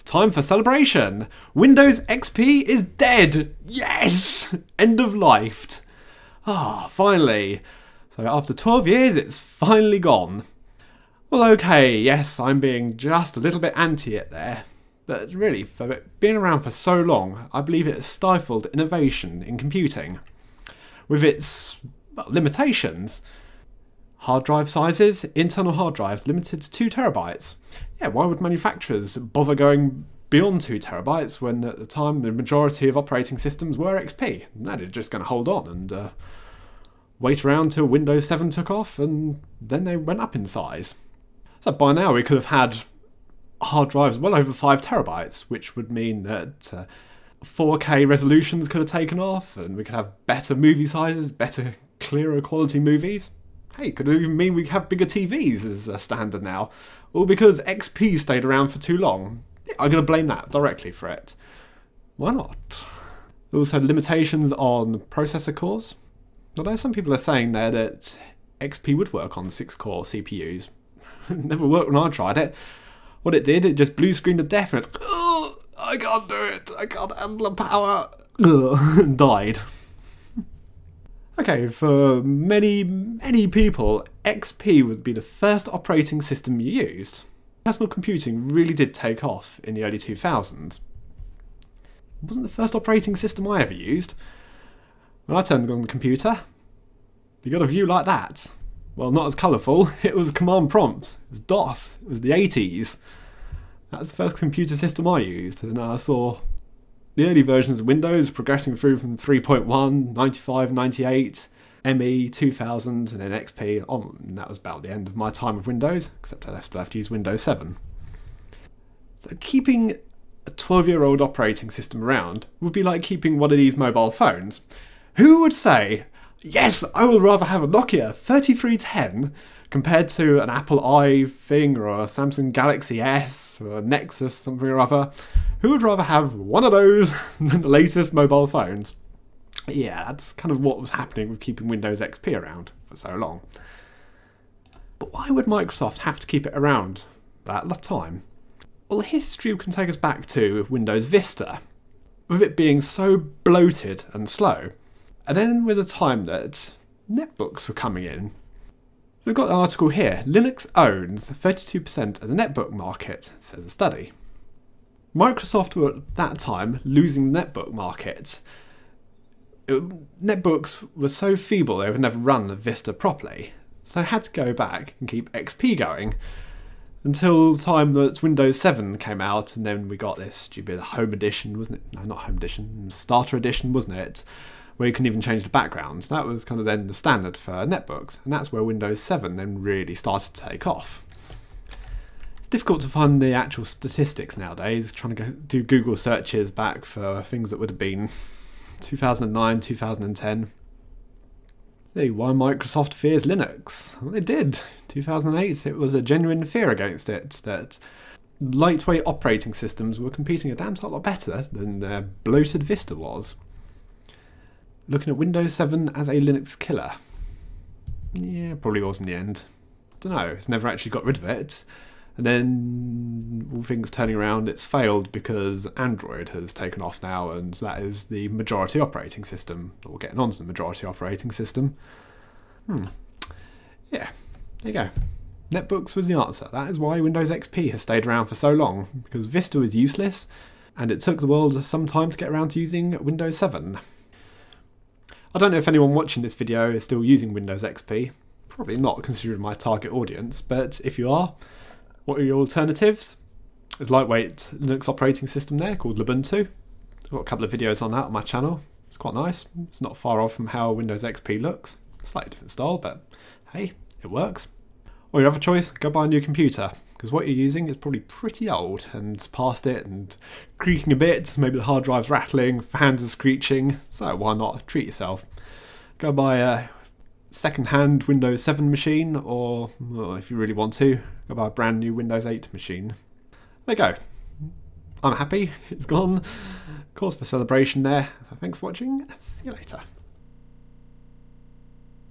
time for celebration! Windows XP is dead! Yes! End of life. Finally. So after 12 years, it's finally gone. Well, okay, yes, I'm being just a little bit anti it there. But really, for it being around for so long, I believe it has stifled innovation in computing. With its limitations. Hard drive sizes, internal hard drives limited to 2 terabytes. Yeah, why would manufacturers bother going beyond 2 terabytes when at the time the majority of operating systems were XP? Now they're just going to hold on and wait around till Windows 7 took off and then they went up in size. So by now we could have had hard drives well over 5 terabytes, which would mean that 4K resolutions could have taken off and we could have better movie sizes, better, clearer quality movies. Hey, could even mean we have bigger TVs as a standard now. All because XP stayed around for too long. I'm going to blame that directly for it. Why not? Also, limitations on processor cores. Although some people are saying there that XP would work on 6-core CPUs. It never worked when I tried it. What it did, it just blue screened to death and it, I can't do it, I can't handle the power, and died. Okay, for many people, XP would be the first operating system you used. Personal computing really did take off in the early 2000s. It wasn't the first operating system I ever used. When I turned on the computer, you got a view like that. Well, not as colourful, it was command prompt, it was DOS, it was the 80s. That was the first computer system I used, and I saw the early versions of Windows progressing through from 3.1, 95, 98, ME, 2000, and then XP on. And that was about the end of my time with Windows, except I still have to use Windows 7. So keeping a 12-year-old operating system around would be like keeping one of these mobile phones. Who would say, yes, I would rather have a Nokia 3310 compared to an Apple thing or a Samsung Galaxy S or a Nexus something or other? Who would rather have one of those than the latest mobile phones? Yeah, that's kind of what was happening with keeping Windows XP around for so long. But why would Microsoft have to keep it around that time? Well, history can take us back to Windows Vista, with it being so bloated and slow. And then with the time that netbooks were coming in. So we've got an article here. Linux owns 32% of the netbook market, says a study. Microsoft were at that time losing the netbook market. Netbooks were so feeble they would never run Vista properly. So they had to go back and keep XP going until the time that Windows 7 came out, and then we got this stupid Home Edition, wasn't it? No, not Home Edition, Starter Edition, wasn't it? Where you couldn't even change the backgrounds. That was kind of then the standard for netbooks, and that's where Windows 7 then really started to take off. It's difficult to find the actual statistics nowadays, trying to do Google searches back for things that would have been 2009, 2010. See, why Microsoft fears Linux? Well, they did. 2008, it was a genuine fear against it, that lightweight operating systems were competing a damn sight lot better than their bloated Vista was. Looking at Windows 7 as a Linux killer. Yeah, probably was in the end. Don't know, it's never actually got rid of it. And then, all things turning around, it's failed because Android has taken off now, and that is the majority operating system. Or getting on to the majority operating system. Yeah, there you go. Netbooks was the answer. That is why Windows XP has stayed around for so long, because Vista was useless, and it took the world some time to get around to using Windows 7. I don't know if anyone watching this video is still using Windows XP. Probably not, considering my target audience, but if you are, what are your alternatives? There's a lightweight Linux operating system there called Ubuntu. I've got a couple of videos on that on my channel. It's quite nice. It's not far off from how Windows XP looks. Slightly different style, but hey, it works. Or your other choice, go buy a new computer, because what you're using is probably pretty old and past it and creaking a bit, maybe the hard drive's rattling, fans are screeching, so why not treat yourself. Go buy a second-hand Windows 7 machine, or well, if you really want to, go buy a brand new Windows 8 machine. There you go. I'm happy, it's gone. Cause for celebration there. So thanks for watching, see you later.